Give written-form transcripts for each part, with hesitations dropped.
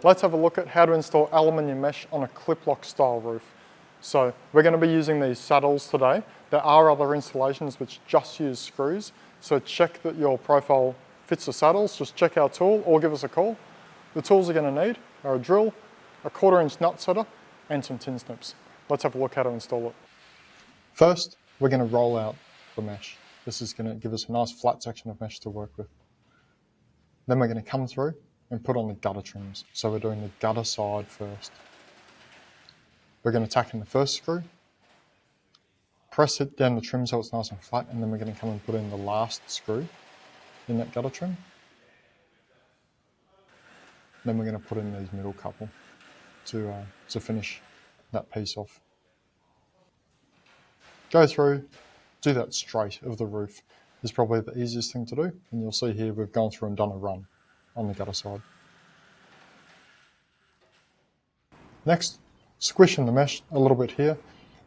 let's have a look at how to install aluminium mesh on a Klip-Lok style roof. So we're going to be using these saddles today. There are other installations which just use screws, so check that your profile fits the saddles. Just check our tool or give us a call. The tools you're going to need are a drill, a 1/4-inch nut setter, and some tin snips. Let's have a look how to install it. First, we're going to roll out the mesh. This is going to give us a nice flat section of mesh to work with. Then we're going to come through and put on the gutter trims. So we're doing the gutter side first. We're going to tack in the first screw, press it down the trim so it's nice and flat, and then we're going to come and put in the last screw in that gutter trim. Then we're going to put in these middle couple to finish that piece off. Go through, do that straight of the roof is probably the easiest thing to do, and you'll see here we've gone through and done a run on the gutter side. Next, squishing the mesh a little bit here.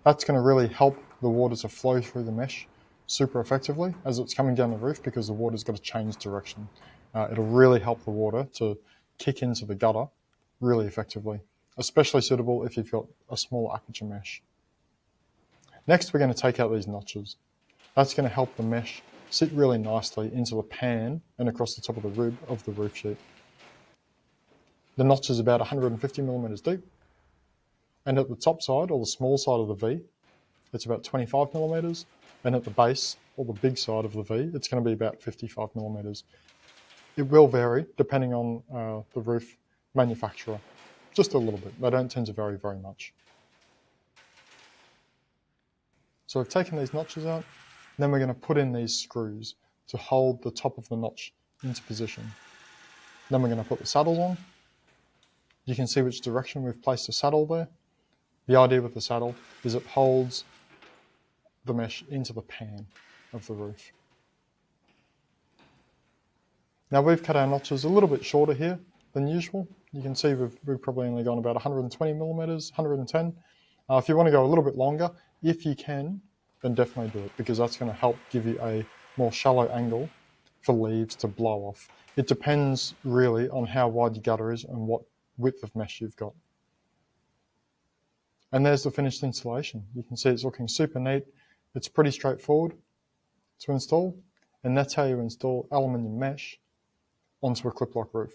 That's going to really help the water to flow through the mesh super effectively as it's coming down the roof, because the water's got to change direction. It'll really help the water to kick into the gutter really effectively, especially suitable if you've got a small aperture mesh. Next, we're going to take out these notches. That's going to help the mesh sit really nicely into the pan and across the top of the rib of the roof sheet. The notch is about 150 millimeters deep, and at the top side, or the small side of the V, it's about 25 millimeters, and at the base, or the big side of the V, it's going to be about 55 millimeters. It will vary depending on the roof manufacturer, just a little bit. They don't tend to vary very much. So we've taken these notches out, then we're going to put in these screws to hold the top of the notch into position. Then we're going to put the saddles on. You can see which direction we've placed the saddle there. The idea with the saddle is it holds the mesh into the pan of the roof. Now we've cut our notches a little bit shorter here than usual. You can see we've probably only gone about 120 millimeters, 110. If you want to go a little bit longer, if you can, then definitely do it, because that's going to help give you a more shallow angle for leaves to blow off. It depends really on how wide your gutter is and what width of mesh you've got. And there's the finished installation. You can see it's looking super neat. It's pretty straightforward to install, and that's how you install aluminium mesh onto a Klip-Lok roof.